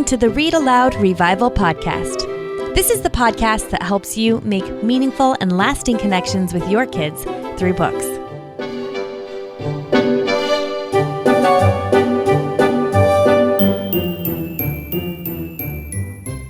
to the Read-Aloud Revival podcast. This is the podcast that helps you make meaningful and lasting connections with your kids through books.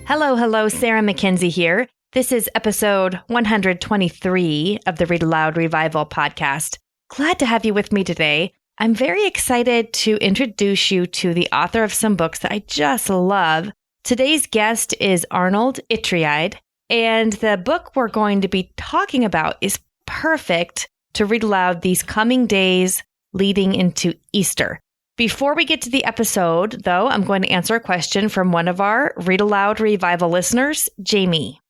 Hello, Sarah McKenzie here. This is episode 123 of the Read-Aloud Revival podcast. Glad to have you with me today. I'm very excited to introduce you to the author of some books that I just love. Today's guest is Arnold Ytreeide, and the book we're going to be talking about is perfect to read aloud these coming days leading into Easter. Before we get to the episode, though, I'm going to answer a question from one of our Read-Aloud Revival listeners, Jamie.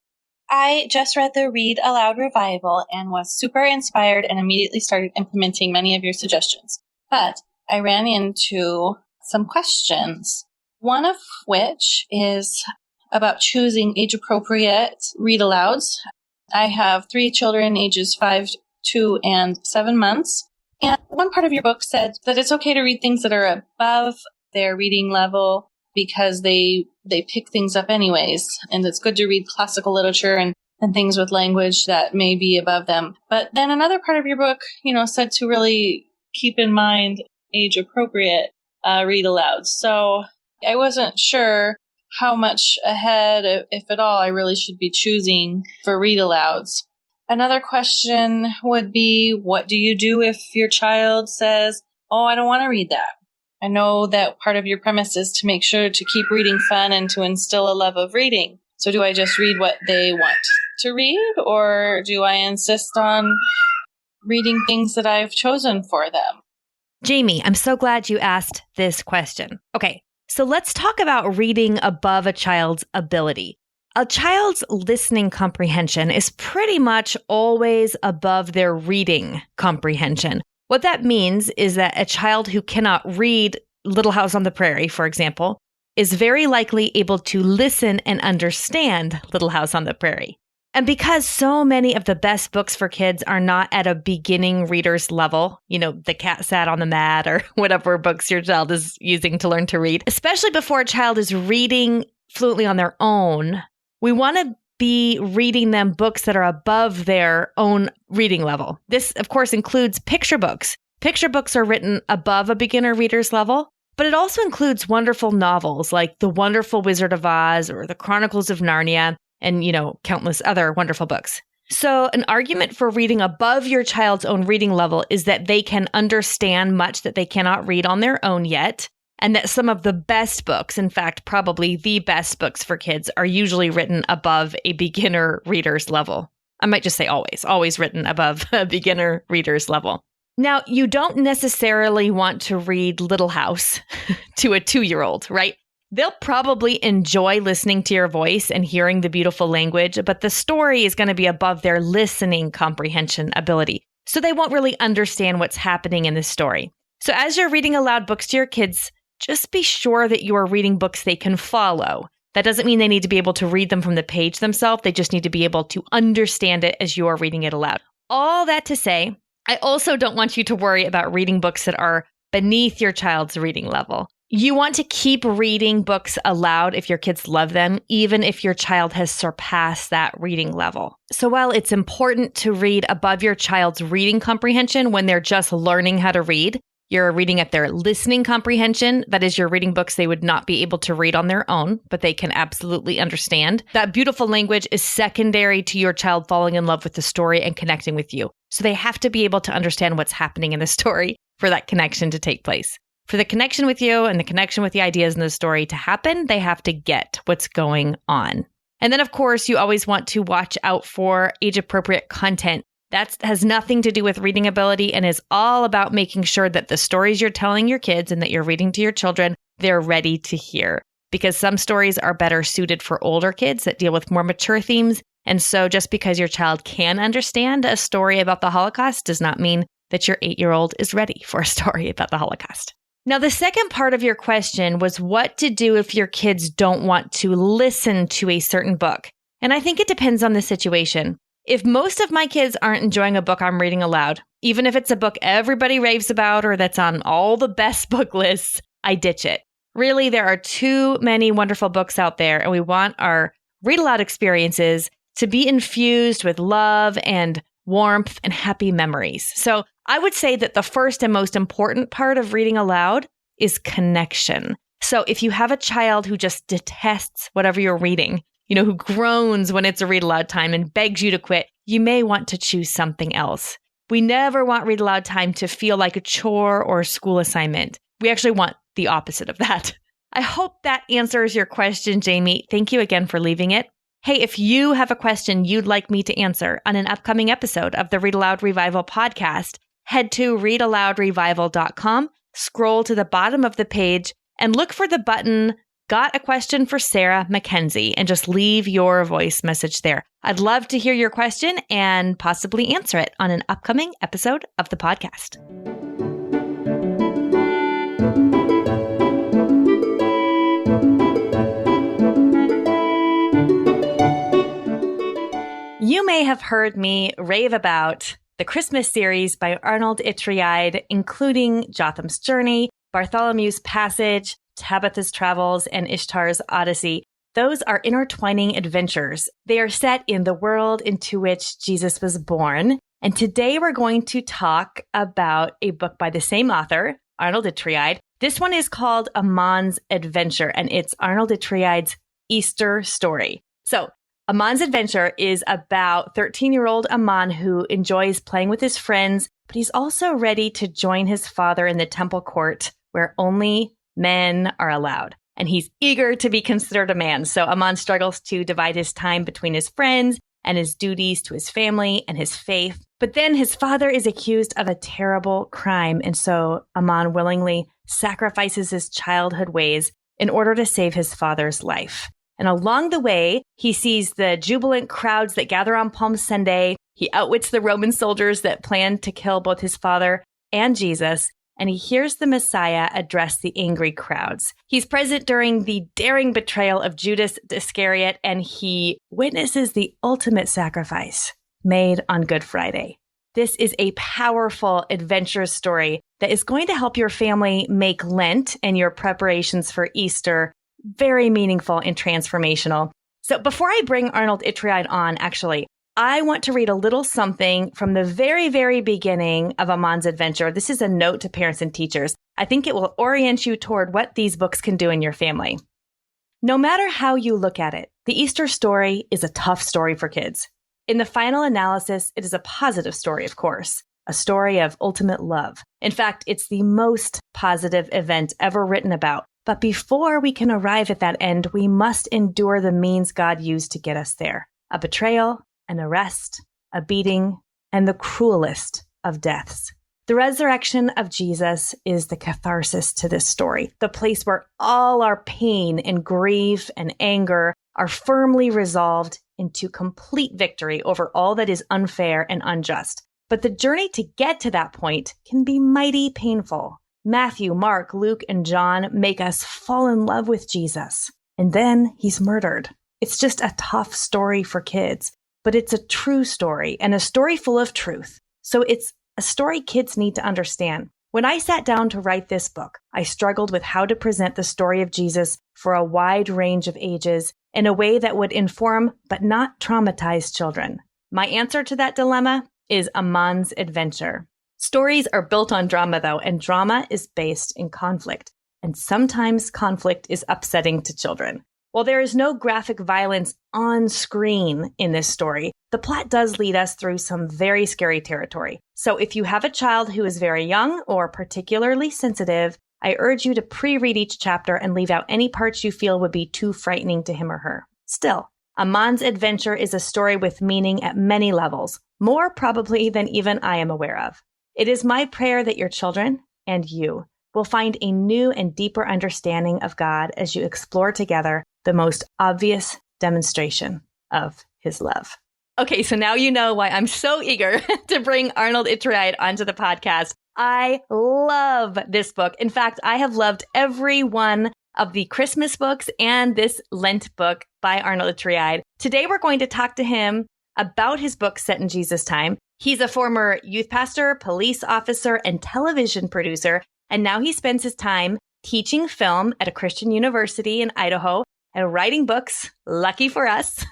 I just read the Read-Aloud Revival and was super inspired and immediately started implementing many of your suggestions. But I ran into some questions, one of which is about choosing age-appropriate read-alouds. I have 3 children, ages 5, 2, and 7 months. And one part of your book said that it's okay to read things that are above their reading level because they pick things up anyways. And it's good to read classical literature and things with language that may be above them. But then another part of your book, said to really keep in mind age-appropriate read-alouds. So I wasn't sure how much ahead, if at all, I really should be choosing for read-alouds. Another question would be, what do you do if your child says, "Oh, I don't want to read that"? I know that part of your premise is to make sure to keep reading fun and to instill a love of reading. So do I just read what they want to read, or do I insist on reading things that I've chosen for them? Jamie, I'm so glad you asked this question. Okay, so let's talk about reading above a child's ability. A child's listening comprehension is pretty much always above their reading comprehension. What that means is that a child who cannot read Little House on the Prairie, for example, is very likely able to listen and understand Little House on the Prairie. And because so many of the best books for kids are not at a beginning reader's level, The Cat Sat on the Mat or whatever books your child is using to learn to read, especially before a child is reading fluently on their own, we want to be reading them books that are above their own reading level. This, of course, includes picture books. Picture books are written above a beginner reader's level, but it also includes wonderful novels like The Wonderful Wizard of Oz or The Chronicles of Narnia, and, countless other wonderful books. So an argument for reading above your child's own reading level is that they can understand much that they cannot read on their own yet, and that some of the best books, in fact, probably the best books for kids, are usually written above a beginner reader's level. I might just say always written above a beginner reader's level. Now, you don't necessarily want to read Little House to a 2-year-old, right? They'll probably enjoy listening to your voice and hearing the beautiful language, but the story is going to be above their listening comprehension ability. So they won't really understand what's happening in the story. So as you're reading aloud books to your kids, just be sure that you are reading books they can follow. That doesn't mean they need to be able to read them from the page themselves. They just need to be able to understand it as you are reading it aloud. All that to say, I also don't want you to worry about reading books that are beneath your child's reading level. You want to keep reading books aloud if your kids love them, even if your child has surpassed that reading level. So while it's important to read above your child's reading comprehension when they're just learning how to read, you're reading at their listening comprehension. That is, you're reading books they would not be able to read on their own, but they can absolutely understand. That beautiful language is secondary to your child falling in love with the story and connecting with you. So they have to be able to understand what's happening in the story for that connection to take place. For the connection with you and the connection with the ideas in the story to happen, they have to get what's going on. And then, of course, you always want to watch out for age-appropriate content. That has nothing to do with reading ability and is all about making sure that the stories you're telling your kids and that you're reading to your children, they're ready to hear. Because some stories are better suited for older kids that deal with more mature themes. And so just because your child can understand a story about the Holocaust does not mean that your 8-year-old is ready for a story about the Holocaust. Now, the second part of your question was what to do if your kids don't want to listen to a certain book. And I think it depends on the situation. If most of my kids aren't enjoying a book I'm reading aloud, even if it's a book everybody raves about or that's on all the best book lists, I ditch it. Really, there are too many wonderful books out there, and we want our read aloud experiences to be infused with love and warmth and happy memories. So I would say that the first and most important part of reading aloud is connection. So if you have a child who just detests whatever you're reading, who groans when it's a read aloud time and begs you to quit, you may want to choose something else. We never want read aloud time to feel like a chore or a school assignment. We actually want the opposite of that. I hope that answers your question, Jamie. Thank you again for leaving it. Hey, if you have a question you'd like me to answer on an upcoming episode of the Read-Aloud Revival podcast, head to readaloudrevival.com, scroll to the bottom of the page, and look for the button, Got a Question for Sarah Mackenzie, and just leave your voice message there. I'd love to hear your question and possibly answer it on an upcoming episode of the podcast. You may have heard me rave about the Christmas series by Arnold Ytreeide, including Jotham's Journey, Bartholomew's Passage, Tabitha's Travels, and Ishtar's Odyssey. Those are intertwining adventures. They are set in the world into which Jesus was born. And today we're going to talk about a book by the same author, Arnold Ytreeide. This one is called Amon's Adventure, and it's Arnold Ytreeide's Easter story. So Amon's Adventure is about 13-year-old Amon who enjoys playing with his friends, but he's also ready to join his father in the temple court where only men are allowed. And he's eager to be considered a man. So Amon struggles to divide his time between his friends and his duties to his family and his faith. But then his father is accused of a terrible crime. And so Amon willingly sacrifices his childhood ways in order to save his father's life. And along the way, he sees the jubilant crowds that gather on Palm Sunday. He outwits the Roman soldiers that planned to kill both his father and Jesus. And he hears the Messiah address the angry crowds. He's present during the daring betrayal of Judas Iscariot, and he witnesses the ultimate sacrifice made on Good Friday. This is a powerful, adventurous story that is going to help your family make Lent and your preparations for Easter very meaningful and transformational. So before I bring Arnold Ytreeide on, actually, I want to read a little something from the very, very beginning of Amon's Adventure. This is a note to parents and teachers. I think it will orient you toward what these books can do in your family. No matter how you look at it, the Easter story is a tough story for kids. In the final analysis, it is a positive story, of course, a story of ultimate love. In fact, it's the most positive event ever written about. But before we can arrive at that end, we must endure the means God used to get us there. A betrayal, an arrest, a beating, and the cruelest of deaths. The resurrection of Jesus is the catharsis to this story, the place where all our pain and grief and anger are firmly resolved into complete victory over all that is unfair and unjust. But the journey to get to that point can be mighty painful. Matthew, Mark, Luke, and John make us fall in love with Jesus. And then he's murdered. It's just a tough story for kids, but it's a true story and a story full of truth. So it's a story kids need to understand. When I sat down to write this book, I struggled with how to present the story of Jesus for a wide range of ages in a way that would inform but not traumatize children. My answer to that dilemma is Amon's Adventure. Stories are built on drama, though, and drama is based in conflict. And sometimes conflict is upsetting to children. While there is no graphic violence on screen in this story, the plot does lead us through some very scary territory. So if you have a child who is very young or particularly sensitive, I urge you to pre-read each chapter and leave out any parts you feel would be too frightening to him or her. Still, Amon's Adventure is a story with meaning at many levels, more probably than even I am aware of. It is my prayer that your children and you will find a new and deeper understanding of God as you explore together the most obvious demonstration of his love. Okay, so now you know why I'm so eager to bring Arnold Ytreeide onto the podcast. I love this book. In fact, I have loved every one of the Christmas books and this Lent book by Arnold Ytreeide. Today, we're going to talk to him about his book set in Jesus' time. He's a former youth pastor, police officer, and television producer, and now he spends his time teaching film at a Christian university in Idaho and writing books. Lucky for us.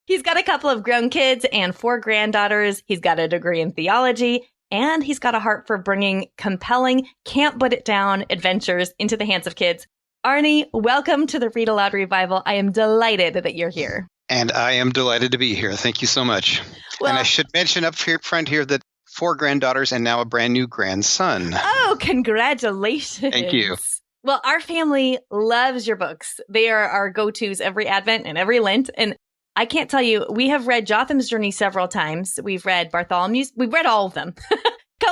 He's got a couple of grown kids and 4 granddaughters. He's got a degree in theology, and he's got a heart for bringing compelling, can't put it down adventures into the hands of kids. Arnie, welcome to the Read-Aloud Revival. I am delighted that you're here. And I am delighted to be here. Thank you so much. Well, and I should mention up front here that 4 granddaughters and now a brand new grandson. Oh, congratulations. Thank you. Well, our family loves your books. They are our go-tos every Advent and every Lent. And I can't tell you, we have read Jotham's Journey several times. We've read Bartholomew's. We've read all of them.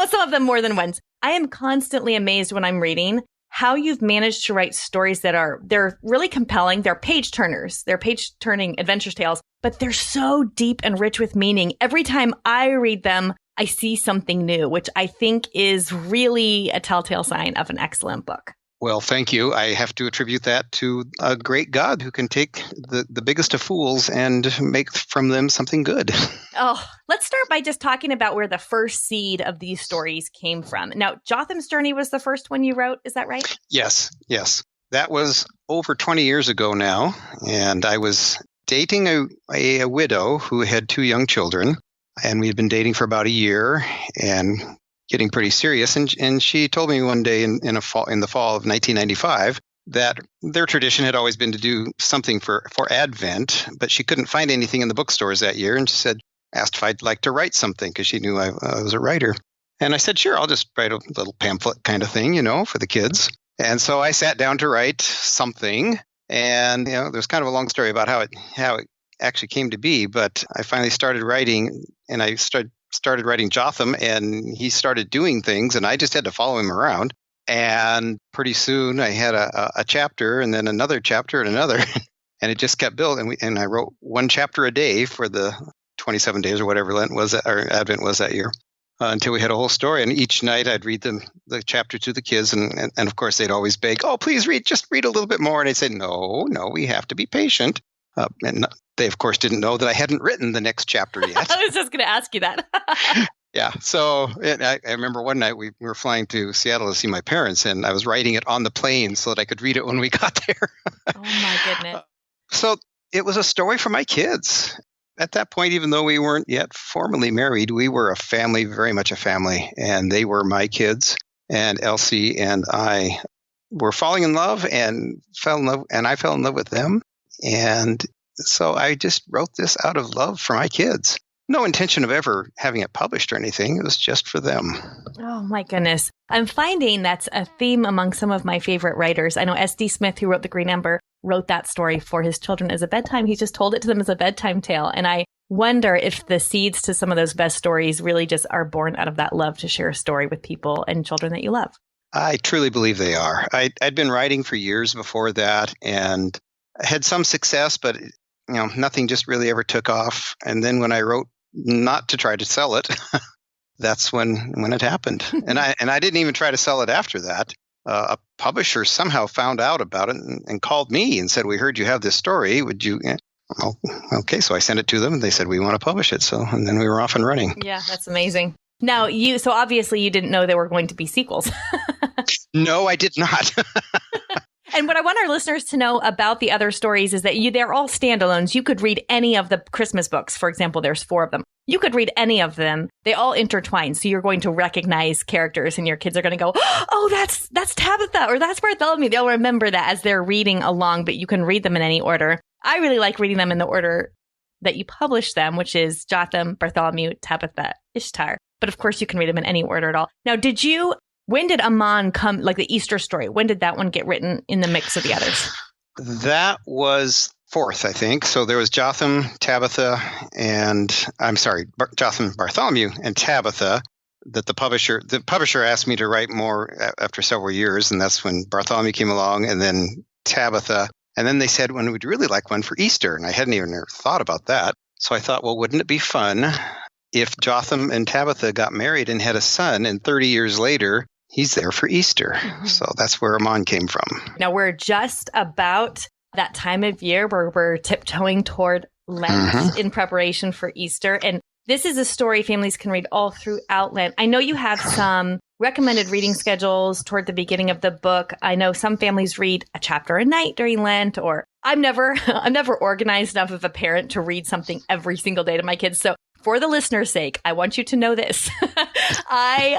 Some of them more than once. I am constantly amazed when I'm reading how you've managed to write stories they're really compelling. They're page turners. They're page turning adventure tales, but they're so deep and rich with meaning. Every time I read them, I see something new, which I think is really a telltale sign of an excellent book. Well, thank you. I have to attribute that to a great God who can take the biggest of fools and make from them something good. Oh, let's start by just talking about where the first seed of these stories came from. Now, Jotham's Journey was the first one you wrote. Is that right? Yes. That was over 20 years ago now. And I was dating a widow who had 2 young children. And we had been dating for about a year and getting pretty serious. And she told me one day in the fall of 1995 that their tradition had always been to do something for Advent, but she couldn't find anything in the bookstores that year. And she asked if I'd like to write something because she knew I was a writer. And I said, sure, I'll just write a little pamphlet kind of thing, for the kids. And so I sat down to write something. And, there's kind of a long story about how it actually came to be. But I finally started writing, and I started writing Jotham, and he started doing things, and I just had to follow him around. And pretty soon I had a chapter, and then another chapter, and another, and it just kept building. And I wrote 1 chapter a day for the 27 days or whatever Lent was, or Advent was that year, until we had a whole story. And each night I'd read the chapter to the kids, and of course they'd always beg, "Oh, please just read a little bit more." And I'd say, "No, we have to be patient." And they, of course, didn't know that I hadn't written the next chapter yet. I was just going to ask you that. Yeah. So I remember one night we were flying to Seattle to see my parents, and I was writing it on the plane so that I could read it when we got there. Oh, my goodness. So it was a story for my kids. At that point, even though we weren't yet formally married, we were a family, very much a family, and they were my kids. And Elsie and I were falling in love and I fell in love with them. And so I just wrote this out of love for my kids. No intention of ever having it published or anything. It was just for them. Oh, my goodness. I'm finding that's a theme among some of my favorite writers. I know S.D. Smith, who wrote The Green Ember, wrote that story for his children as a bedtime. He just told it to them as a bedtime tale. And I wonder if the seeds to some of those best stories really just are born out of that love to share a story with people and children that you love. I truly believe they are. I'd been writing for years before that, and I had some success, but nothing just really ever took off. And then when I wrote not to try to sell it, that's when it happened. And I didn't even try to sell it after that. A publisher somehow found out about it and called me and said, "We heard you have this story. Would you?" Oh, okay. So I sent it to them, and they said, "We want to publish it." And then we were off and running. Yeah, that's amazing. Now, so obviously you didn't know there were going to be sequels. No, I did not. And what I want our listeners to know about the other stories is that they're all standalones. You could read any of the Christmas books. For example, there's 4 of them. You could read any of them. They all intertwine. So you're going to recognize characters, and your kids are going to go, "Oh, that's Tabitha," or "That's Bartholomew." They'll remember that as they're reading along, but you can read them in any order. I really like reading them in the order that you publish them, which is Jotham, Bartholomew, Tabitha, Ishtar. But of course, you can read them in any order at all. Now, when did Amon come, like the Easter story? When did that one get written in the mix of the others? That was 4th, I think. So there was Jotham, Tabitha, Jotham, Bartholomew, and Tabitha. That the publisher asked me to write more after several years, and that's when Bartholomew came along, and then Tabitha. And then they said, "When we'd really like one for Easter," and I hadn't even ever thought about that. So I thought, well, wouldn't it be fun if Jotham and Tabitha got married and had a son, and 30 years later, he's there for Easter. Mm-hmm. So that's where Amon came from. Now we're just about that time of year where we're tiptoeing toward Lent in preparation for Easter. And This is a story families can read all throughout Lent. I know you have some recommended reading schedules toward the beginning of the book. I know some families read a chapter a night during Lent, or I'm never organized enough of a parent to read something every single day to my kids. So for the listener's sake, I want you to know this. I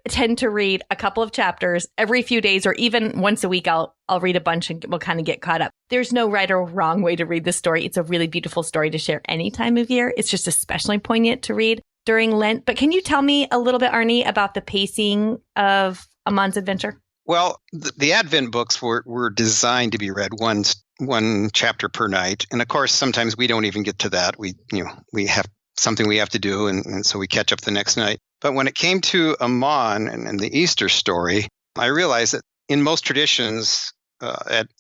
tend to read a couple of chapters every few days, or even once a week. I'll read a bunch and we'll kind of get caught up. There's no right or wrong way to read this story. It's a really beautiful story to share any time of year. It's just especially poignant to read during Lent. But can you tell me a little bit, Arnie, about the pacing of Amon's adventure? Well, the Advent books were designed to be read one chapter per night. And of course, sometimes we don't even get to that. We have something we have to do, and so we catch up the next night. But when it came to Amon and the Easter story, I realized that in most traditions,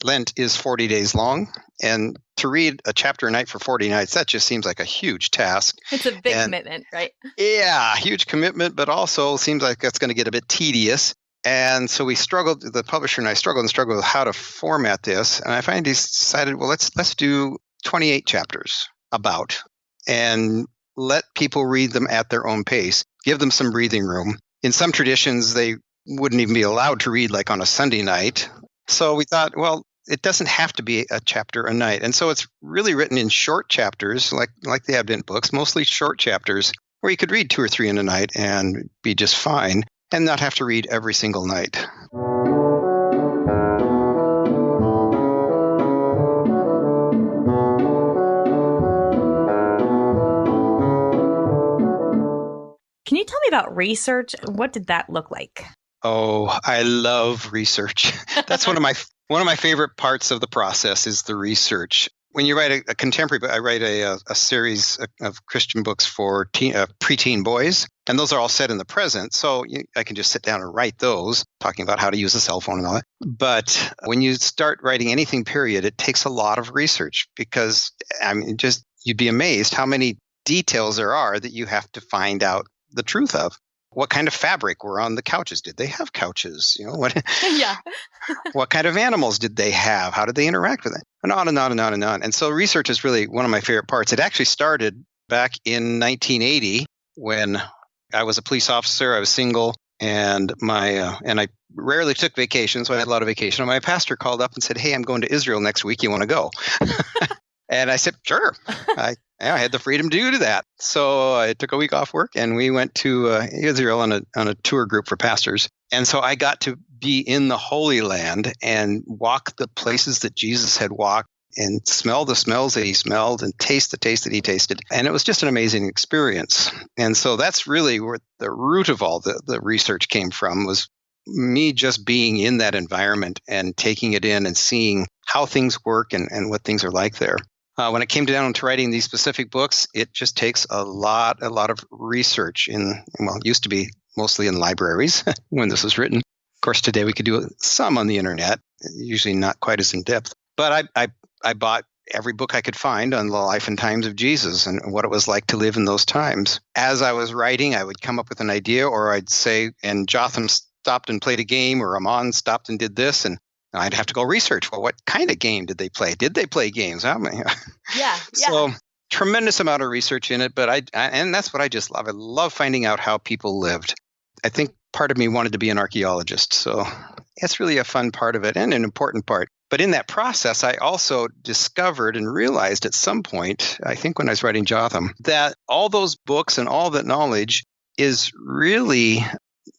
Lent is 40 days long. And to read a chapter a night for 40 nights, that just seems like a huge task. It's a big commitment, right? Yeah, huge commitment, but also seems like that's going to get a bit tedious. And so we struggled, the publisher and I struggled with how to format this. And I finally decided, well, let's do 28 chapters and let people read them at their own pace, give them some breathing room. In some traditions, they wouldn't even be allowed to read like on a Sunday night. So we thought, well, it doesn't have to be a chapter a night. And so it's really written in short chapters, like the Advent books, mostly short chapters, where you could read 2 or 3 in a night and be just fine and not have to read every single night. Can you tell me about research? What did that look like? Oh, I love research. That's one of my favorite parts of the process is the research. When you write a contemporary book, I write a series of Christian books for preteen boys, and those are all set in the present. So I can just sit down and write those, talking about how to use a cell phone and all that. But when you start writing anything, period, it takes a lot of research because you'd be amazed how many details there are that you have to find out the truth of. What kind of fabric were on the couches? Did they have couches? Yeah. What kind of animals did they have? How did they interact with it? And on and on and on and on. And so research is really one of my favorite parts. It actually started back in 1980 when I was a police officer. I was single, and I rarely took vacation, so I had a lot of vacation. And my pastor called up and said, "Hey, I'm going to Israel next week. You want to go?" And I said, "Sure." I had the freedom to do that. So I took a week off work and we went to Israel on a tour group for pastors. And so I got to be in the Holy Land and walk the places that Jesus had walked and smell the smells that he smelled and taste the taste that he tasted. And it was just an amazing experience. And so that's really where the root of all the research came from, was me just being in that environment and taking it in and seeing how things work and what things are like there. When it came down to writing these specific books, it just takes a lot of research it used to be mostly in libraries when this was written. Of course, today we could do some on the internet, usually not quite as in depth. But I bought every book I could find on the life and times of Jesus and what it was like to live in those times. As I was writing, I would come up with an idea, or I'd say, and Jotham stopped and played a game, or Amon stopped and did this, and I'd have to go research. Well, what kind of game did they play? Did they play games? Yeah. So tremendous amount of research in it, but and that's what I just love. I love finding out how people lived. I think part of me wanted to be an archaeologist, so it's really a fun part of it and an important part. But in that process, I also discovered and realized at some point, I think when I was writing Jotham, that all those books and all that knowledge is really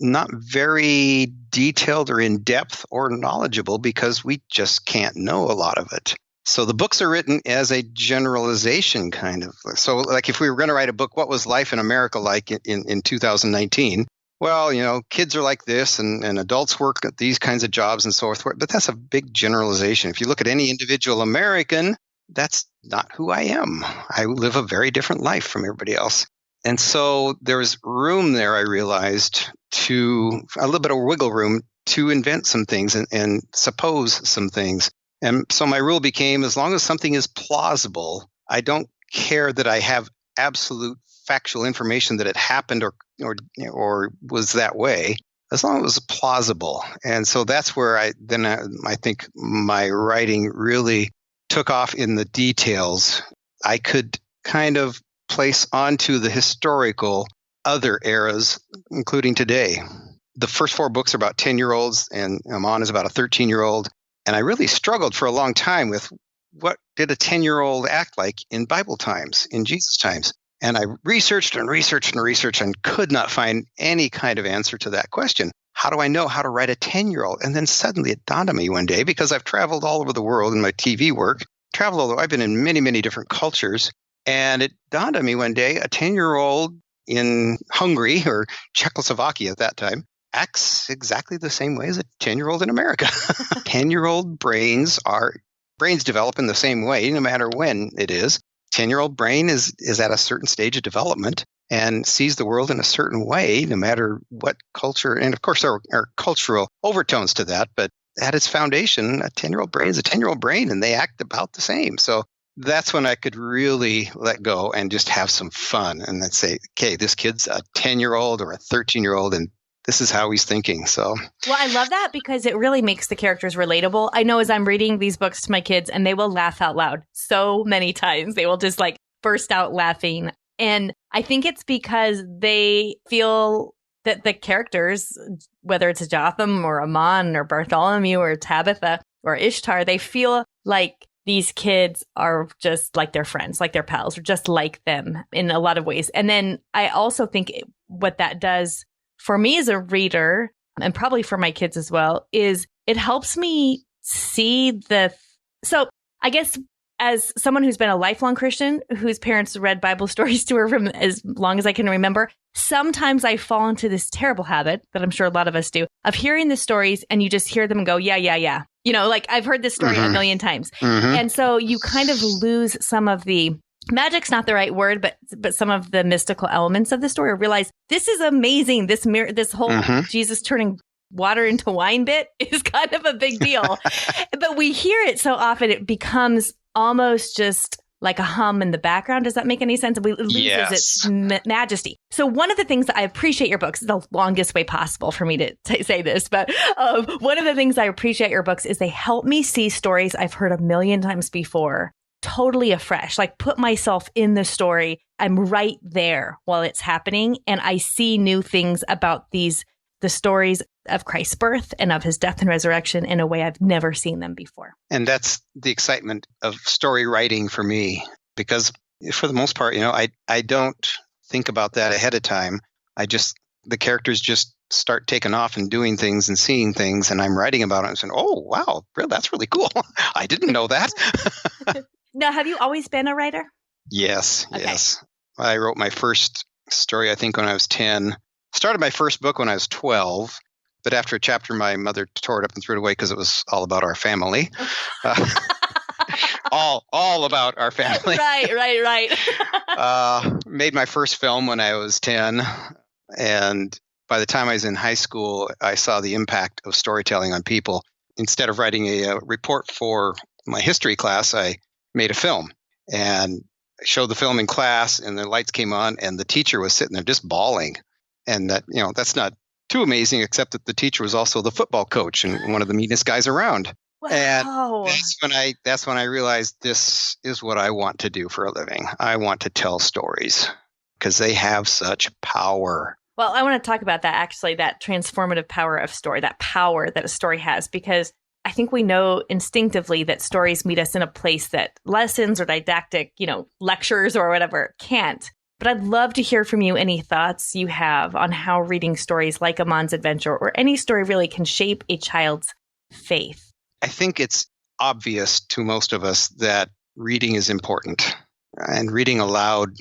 not very detailed or in depth or knowledgeable because we just can't know a lot of it. So the books are written as a generalization kind of. So like if we were going to write a book, what was life in America like in 2019? Well, kids are like this and adults work at these kinds of jobs and so forth. But that's a big generalization. If you look at any individual American, that's not who I am. I live a very different life from everybody else. And so there was room there, I realized, a little bit of wiggle room to invent some things and suppose some things. And so my rule became, as long as something is plausible, I don't care that I have absolute factual information that it happened or was that way, as long as it was plausible. And so that's where I think my writing really took off in the details. I could kind of place onto the historical other eras, including today. The first 4 books are about 10-year-olds, and Amon is about a 13-year-old. And I really struggled for a long time with what did a 10-year-old act like in Bible times, in Jesus times. And I researched and could not find any kind of answer to that question. How do I know how to write a 10-year-old? And then suddenly it dawned on me one day, because I've traveled all over the world in my TV work, I've been in many, many different cultures. And it dawned on me one day, a 10-year-old in Hungary or Czechoslovakia at that time acts exactly the same way as a 10-year-old in America. 10-year-old brains develop in the same way, no matter when it is. 10-year-old brain is at a certain stage of development and sees the world in a certain way, no matter what culture. And of course, there are cultural overtones to that, but at its foundation, a 10-year-old brain is a 10-year-old brain, and they act about the same. So that's when I could really let go and just have some fun and then say, okay, this kid's a 10-year-old or a 13-year-old, and this is how he's thinking. So, well, I love that because it really makes the characters relatable. I know as I'm reading these books to my kids, and they will laugh out loud so many times. They will just like burst out laughing. And I think it's because they feel that the characters, whether it's Jotham or Amon or Bartholomew or Tabitha or Ishtar, they feel like these kids are just like their friends, like their pals, or just like them in a lot of ways. And then I also think what that does for me as a reader, and probably for my kids as well, is it helps me see so I guess as someone who's been a lifelong Christian, whose parents read Bible stories to her from as long as I can remember, sometimes I fall into this terrible habit that I'm sure a lot of us do, of hearing the stories and you just hear them and go, yeah, yeah, yeah. You know, like I've heard this story a million times. And so you kind of lose some of the magic's not the right word, but some of the mystical elements of the story, or realize this is amazing. This whole Jesus turning water into wine bit is kind of a big deal. But we hear it so often, it becomes almost just like a hum in the background. Does that make any sense? It loses its majesty. So one of the things that I appreciate your books, the longest way possible for me to say this, but one of the things I appreciate your books is they help me see stories I've heard a million times before totally afresh, like put myself in the story. I'm right there while it's happening. And I see new things about the stories of Christ's birth and of his death and resurrection in a way I've never seen them before. And that's the excitement of story writing for me, because for the most part, I don't think about that ahead of time. The characters just start taking off and doing things and seeing things, and I'm writing about it and saying, oh, wow, that's really cool. I didn't know that. Now, have you always been a writer? Yes. I wrote my first story, I think, when I was 10. Started my first book when I was 12. But after a chapter, my mother tore it up and threw it away because it was all about our family. All about our family. Right. Made my first film when I was 10. And by the time I was in high school, I saw the impact of storytelling on people. Instead of writing a report for my history class, I made a film and showed the film in class, and the lights came on and the teacher was sitting there just bawling. And that's not too amazing, except that the teacher was also the football coach and one of the meanest guys around. Wow. And that's when I realized this is what I want to do for a living. I want to tell stories because they have such power. Well, I want to talk about that, actually, that transformative power of story, that power that a story has, because I think we know instinctively that stories meet us in a place that lessons or didactic, lectures or whatever can't. But I'd love to hear from you any thoughts you have on how reading stories like Amon's Adventure or any story really can shape a child's faith. I think it's obvious to most of us that reading is important. And reading aloud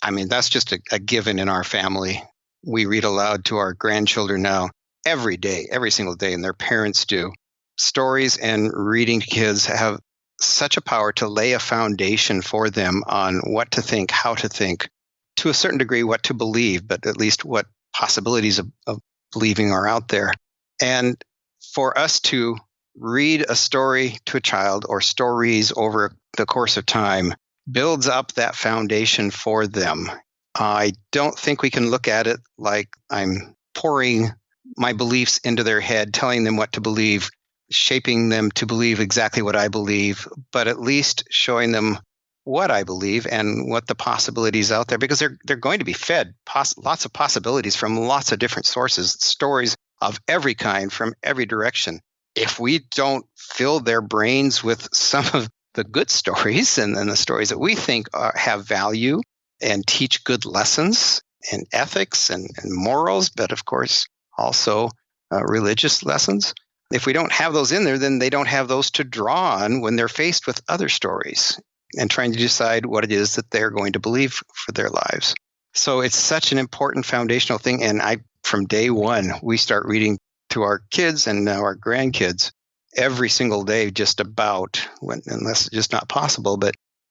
that's just a given in our family. We read aloud to our grandchildren now every day, every single day, and their parents do. Stories and reading to kids have such a power to lay a foundation for them on what to think, how to think, to a certain degree what to believe, but at least what possibilities of believing are out there. And for us to read a story to a child or stories over the course of time builds up that foundation for them. I don't think we can look at it like I'm pouring my beliefs into their head, telling them what to believe, shaping them to believe exactly what I believe, but at least showing them what I believe and what the possibilities out there, because they're going to be fed lots of possibilities from lots of different sources, stories of every kind from every direction. If we don't fill their brains with some of the good stories and the stories that we think have value and teach good lessons and ethics and morals, but of course also religious lessons, if we don't have those in there, then they don't have those to draw on when they're faced with other stories and trying to decide what it is that they're going to believe for their lives. So it's such an important foundational thing. And from day one, we start reading to our kids and now our grandkids every single day, just about, unless it's just not possible.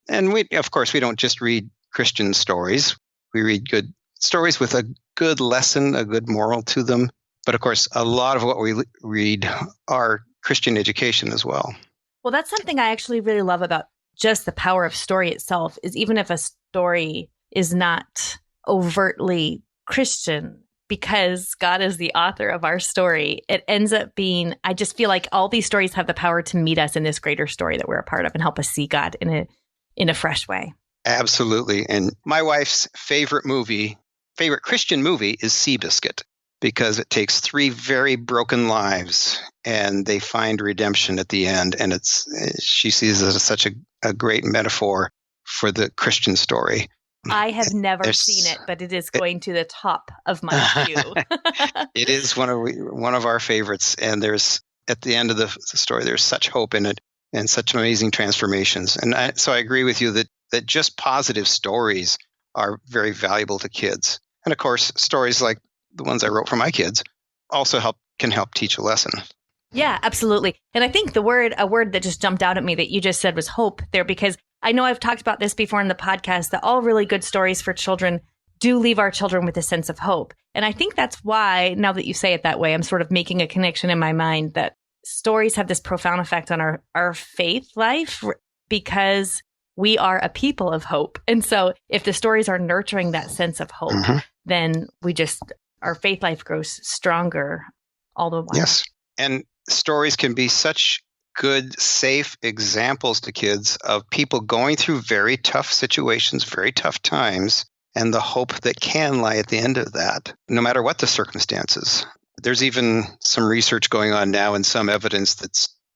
And we, of course, we don't just read Christian stories. We read good stories with a good lesson, a good moral to them. But of course, a lot of what we read are Christian education as well. Well, that's something I actually really love about just the power of story itself, is even if a story is not overtly Christian, because God is the author of our story, it ends up being, I just feel like all these stories have the power to meet us in this greater story that we're a part of and help us see God in a fresh way. Absolutely. And my wife's favorite Christian movie is Seabiscuit, because it takes 3 very broken lives and they find redemption at the end. And she sees it as such a great metaphor for the Christian story. I have never seen it, but it is going to the top of my queue. It is one of our favorites. And at the end of the story, there's such hope in it and such amazing transformations. And so I agree with you that just positive stories are very valuable to kids. And of course, stories like the ones I wrote for my kids also can help teach a lesson. Yeah, absolutely. And I think a word that just jumped out at me that you just said was hope there, because I know I've talked about this before in the podcast, that all really good stories for children do leave our children with a sense of hope. And I think that's why, now that you say it that way, I'm sort of making a connection in my mind that stories have this profound effect on our faith life, because we are a people of hope. And so if the stories are nurturing that sense of hope, then our faith life grows stronger all the while. Yes. And stories can be such good, safe examples to kids of people going through very tough situations, very tough times, and the hope that can lie at the end of that, no matter what the circumstances. There's even some research going on now and some evidence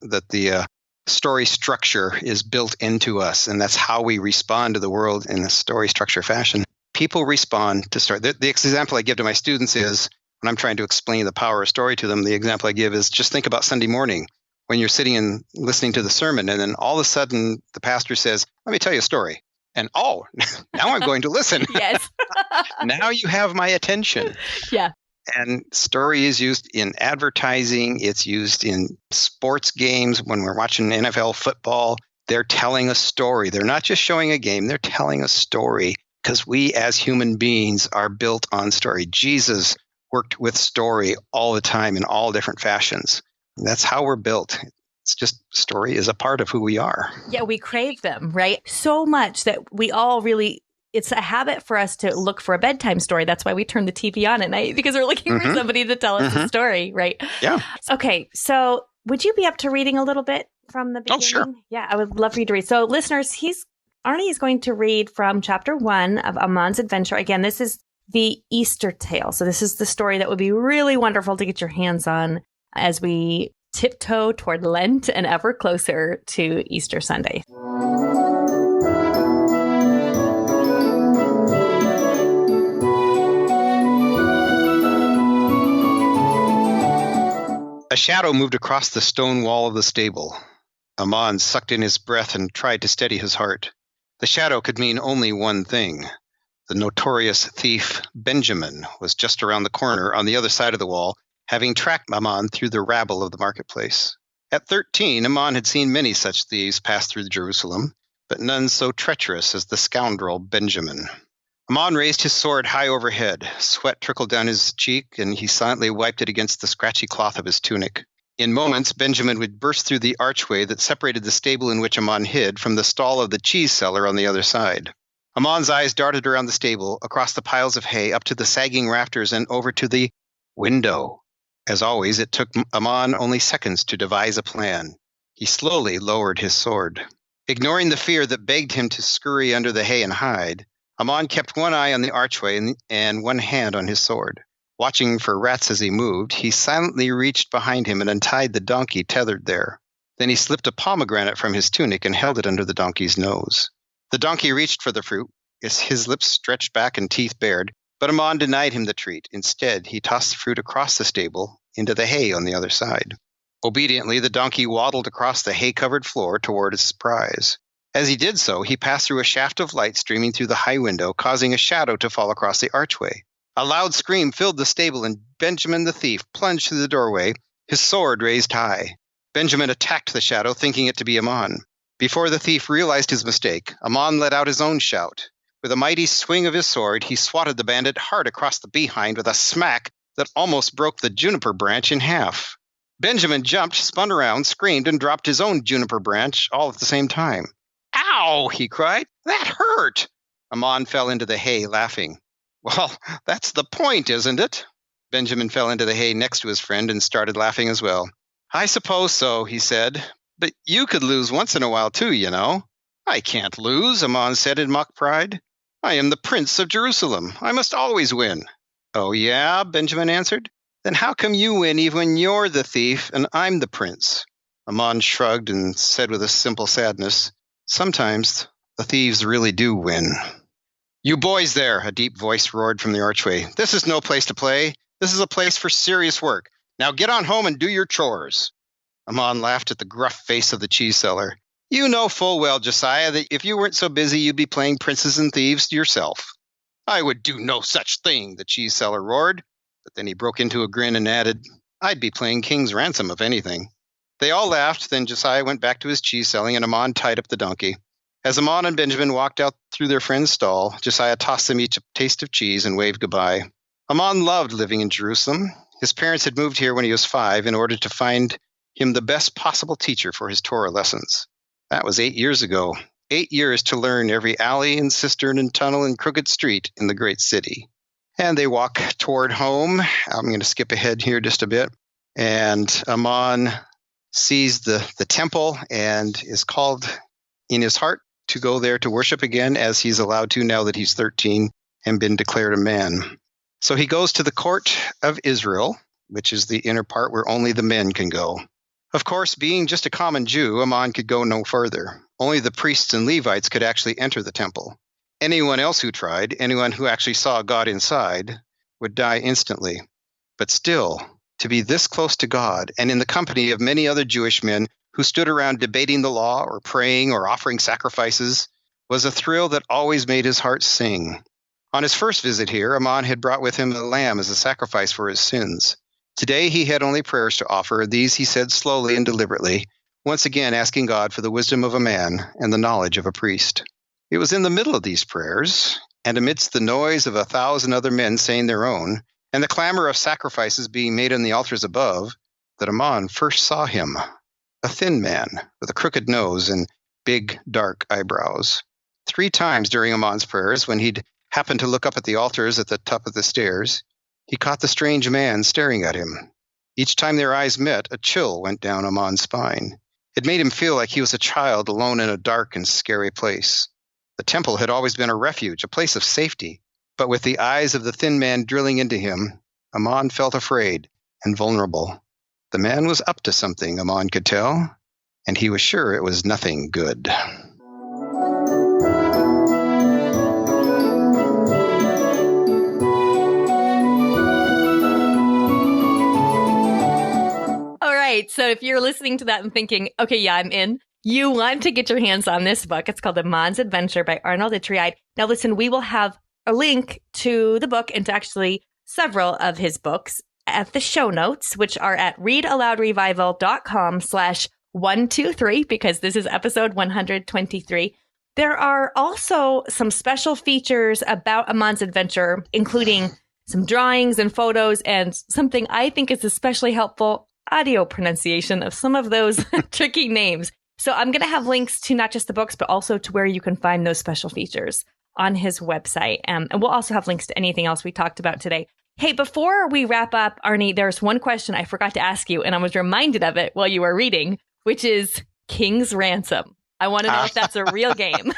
that the story structure is built into us, and that's how we respond to the world in a story structure fashion. People respond to story. The example I give to my students is, when I'm trying to explain the power of story to them, the example I give is, just think about Sunday morning when you're sitting and listening to the sermon, and then all of a sudden the pastor says, "Let me tell you a story." And now I'm going to listen. Yes. Now you have my attention. Yeah. And story is used in advertising. It's used in sports games. When we're watching NFL football, they're telling a story. They're not just showing a game. They're telling a story, because we as human beings are built on story. Jesus worked with story all the time in all different fashions. And that's how we're built. It's just, story is a part of who we are. Yeah, we crave them, right? So much that we all really, it's a habit for us to look for a bedtime story. That's why we turn the TV on at night, because we're looking for somebody to tell us a story, right? Yeah. Okay, so would you be up to reading a little bit from the beginning? Oh, sure. Yeah, I would love for you to read. So listeners, Arnie is going to read from chapter 1 of Amon's adventure. Again, this is the Easter tale. So this is the story that would be really wonderful to get your hands on as we tiptoe toward Lent and ever closer to Easter Sunday. A shadow moved across the stone wall of the stable. Amon sucked in his breath and tried to steady his heart. The shadow could mean only one thing. The notorious thief Benjamin was just around the corner on the other side of the wall, having tracked Amon through the rabble of the marketplace. At 13, Amon had seen many such thieves pass through Jerusalem, but none so treacherous as the scoundrel Benjamin. Amon raised his sword high overhead. Sweat trickled down his cheek, and he silently wiped it against the scratchy cloth of his tunic. In moments, Benjamin would burst through the archway that separated the stable in which Amon hid from the stall of the cheese seller on the other side. Amon's eyes darted around the stable, across the piles of hay, up to the sagging rafters, and over to the window. As always, it took Amon only seconds to devise a plan. He slowly lowered his sword. Ignoring the fear that begged him to scurry under the hay and hide, Amon kept one eye on the archway and one hand on his sword. Watching for rats as he moved, he silently reached behind him and untied the donkey tethered there. Then he slipped a pomegranate from his tunic and held it under the donkey's nose. The donkey reached for the fruit, his lips stretched back and teeth bared, but Amon denied him the treat. Instead, he tossed the fruit across the stable into the hay on the other side. Obediently, the donkey waddled across the hay-covered floor toward his prize. As he did so, he passed through a shaft of light streaming through the high window, causing a shadow to fall across the archway. A loud scream filled the stable, and Benjamin the thief plunged through the doorway, his sword raised high. Benjamin attacked the shadow, thinking it to be Amon. Before the thief realized his mistake, Amon let out his own shout. With a mighty swing of his sword, he swatted the bandit hard across the behind with a smack that almost broke the juniper branch in half. Benjamin jumped, spun around, screamed, and dropped his own juniper branch all at the same time. "Ow!" he cried. "That hurt!" Amon fell into the hay, laughing. "Well, that's the point, isn't it?" Benjamin fell into the hay next to his friend and started laughing as well. "I suppose so," he said. "But you could lose once in a while too, you know." "I can't lose," Amon said in mock pride. "I am the Prince of Jerusalem. I must always win." "Oh, yeah?" Benjamin answered. "Then how come you win even when you're the thief and I'm the prince?" Amon shrugged and said with a simple sadness, "Sometimes the thieves really do win." "You boys there," a deep voice roared from the archway. "This is no place to play. This is a place for serious work. Now get on home and do your chores." Amon laughed at the gruff face of the cheese seller. "You know full well, Josiah, that if you weren't so busy, you'd be playing princes and thieves yourself." "I would do no such thing," the cheese seller roared. But then he broke into a grin and added, "I'd be playing King's Ransom, if anything." They all laughed. Then Josiah went back to his cheese selling, and Amon tied up the donkey. As Amon and Benjamin walked out through their friend's stall, Josiah tossed them each a taste of cheese and waved goodbye. Amon loved living in Jerusalem. His parents had moved here when he was 5 in order to find him the best possible teacher for his Torah lessons. That was 8 years ago. 8 years to learn every alley and cistern and tunnel and crooked street in the great city. And they walk toward home. I'm going to skip ahead here just a bit. And Amon sees the temple and is called in his heart to go there to worship again, as he's allowed to now that he's 13 and been declared a man. So he goes to the court of Israel, which is the inner part where only the men can go. Of course, being just a common Jew, Amon could go no further. Only the priests and Levites could actually enter the temple. Anyone else who tried, anyone who actually saw God inside, would die instantly. But still, to be this close to God and in the company of many other Jewish men who stood around debating the law or praying or offering sacrifices was a thrill that always made his heart sing. On his first visit here, Amon had brought with him a lamb as a sacrifice for his sins. Today he had only prayers to offer. These he said slowly and deliberately, once again asking God for the wisdom of a man and the knowledge of a priest. It was in the middle of these prayers, and amidst the noise of 1,000 other men saying their own, and the clamor of sacrifices being made on the altars above, that Amon first saw him, a thin man with a crooked nose and big, dark eyebrows. 3 times during Amon's prayers, when he'd happened to look up at the altars at the top of the stairs, he caught the strange man staring at him. Each time their eyes met, a chill went down Amon's spine. It made him feel like he was a child alone in a dark and scary place. The temple had always been a refuge, a place of safety. But with the eyes of the thin man drilling into him, Amon felt afraid and vulnerable. The man was up to something, Amon could tell, and he was sure it was nothing good. All right, so if you're listening to that and thinking, okay, yeah, I'm in, you want to get your hands on this book. It's called Amon's Adventure by Arnold Ytreeide. Now listen, we will have a link to the book and to actually several of his books at the show notes, which are at readaloudrevival.com/123, because this is episode 123. There are also some special features about Amon's Adventure, including some drawings and photos and something I think is especially helpful, audio pronunciation of some of those tricky names. So I'm going to have links to not just the books, but also to where you can find those special features on his website. And we'll also have links to anything else we talked about today. Hey, before we wrap up, Arnie, there's one question I forgot to ask you, and I was reminded of it while you were reading, which is King's Ransom. I want to know if that's a real game.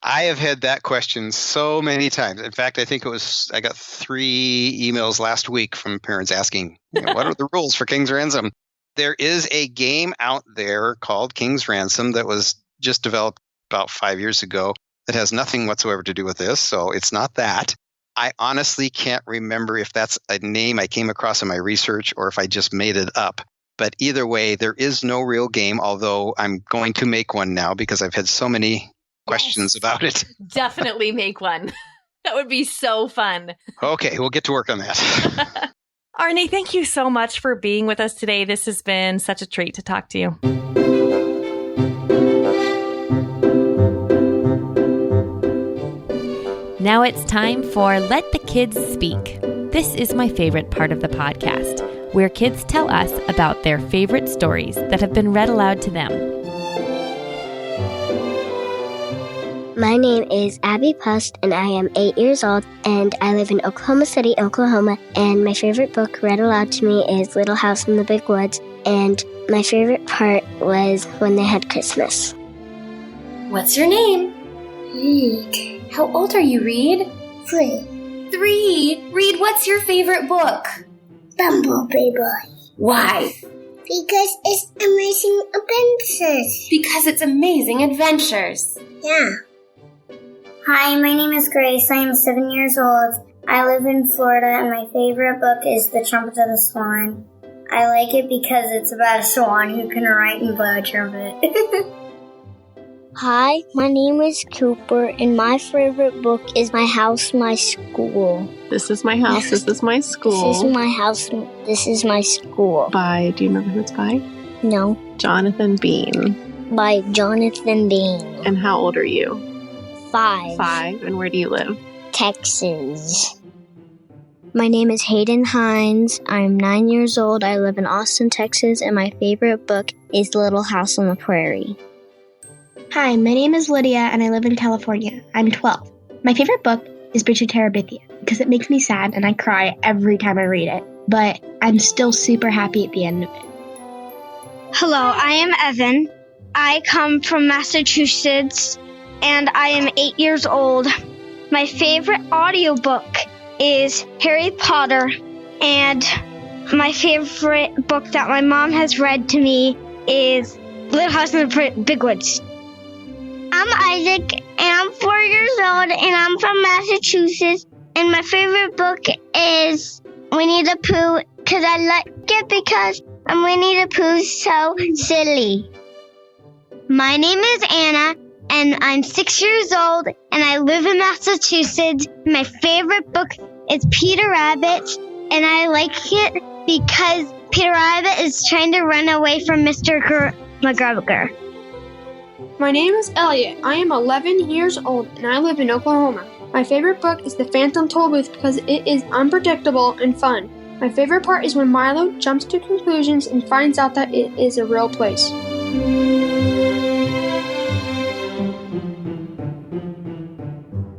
I have had that question so many times. In fact, I got 3 emails last week from parents asking, what are the rules for King's Ransom? There is a game out there called King's Ransom that was just developed about 5 years ago that has nothing whatsoever to do with this. So it's not that. I honestly can't remember if that's a name I came across in my research or if I just made it up. But either way, there is no real game, although I'm going to make one now because I've had so many questions about it. Definitely make one. That would be so fun. Okay, we'll get to work on that. Arnie, thank you so much for being with us today. This has been such a treat to talk to you. Now it's time for Let the Kids Speak. This is my favorite part of the podcast, where kids tell us about their favorite stories that have been read aloud to them. My name is Abby Pust, and I am 8 years old, and I live in Oklahoma City, Oklahoma, and my favorite book read aloud to me is Little House in the Big Woods, and my favorite part was when they had Christmas. What's your name? Read. How old are you, Reed? 3. 3. Reed, what's your favorite book? Bumblebee Boy. Why? Because it's amazing adventures. Because it's amazing adventures. Yeah. Hi, my name is Grace. I am 7 years old. I live in Florida, and my favorite book is The Trumpet of the Swan. I like it because it's about a swan who can write and blow a trumpet. Hi, my name is Cooper, and my favorite book is My House, My School. This is my house, this is my school. This is my house, this is my school. By, do you remember who it's by? No. Jonathan Bean. By Jonathan Bean. And how old are you? 5. 5. And where do you live? Texas. My name is Hayden Hines. I'm 9 years old. I live in Austin, Texas, and my favorite book is Little House on the Prairie. Hi, my name is Lydia, and I live in California. I'm 12. My favorite book is Bridge of Terabithia because it makes me sad and I cry every time I read it, but I'm still super happy at the end of it. Hello, I am Evan. I come from Massachusetts, and I am 8 years old. My favorite audiobook is Harry Potter, and my favorite book that my mom has read to me is Little House in the Big Woods. I'm Isaac, and I'm 4 years old, and I'm from Massachusetts, and my favorite book is Winnie the Pooh, because I like it because Winnie the Pooh's so silly. My name is Anna, and I'm 6 years old, and I live in Massachusetts. My favorite book is Peter Rabbit, and I like it because Peter Rabbit is trying to run away from Mr. McGregor. My name is Elliot. I am 11 years old, and I live in Oklahoma. My favorite book is The Phantom Tollbooth because it is unpredictable and fun. My favorite part is when Milo jumps to conclusions and finds out that it is a real place.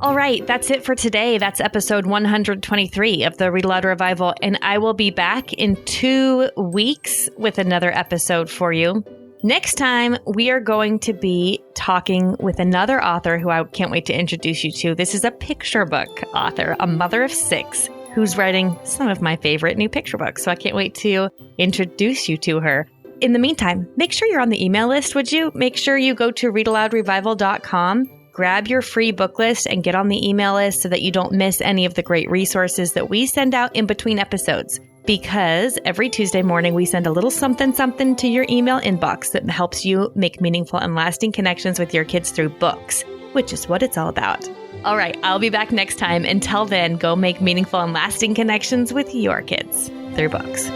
All right, that's it for today. That's episode 123 of the Read-Aloud Revival, and I will be back in 2 weeks with another episode for you. Next time, we are going to be talking with another author who I can't wait to introduce you to. This is a picture book author, a mother of 6, who's writing some of my favorite new picture books. So I can't wait to introduce you to her. In the meantime, make sure you're on the email list, would you? Make sure you go to readaloudrevival.com, grab your free book list, and get on the email list so that you don't miss any of the great resources that we send out in between episodes. Because every Tuesday morning, we send a little something to your email inbox that helps you make meaningful and lasting connections with your kids through books, which is what it's all about. All right, I'll be back next time. Until then, go make meaningful and lasting connections with your kids through books.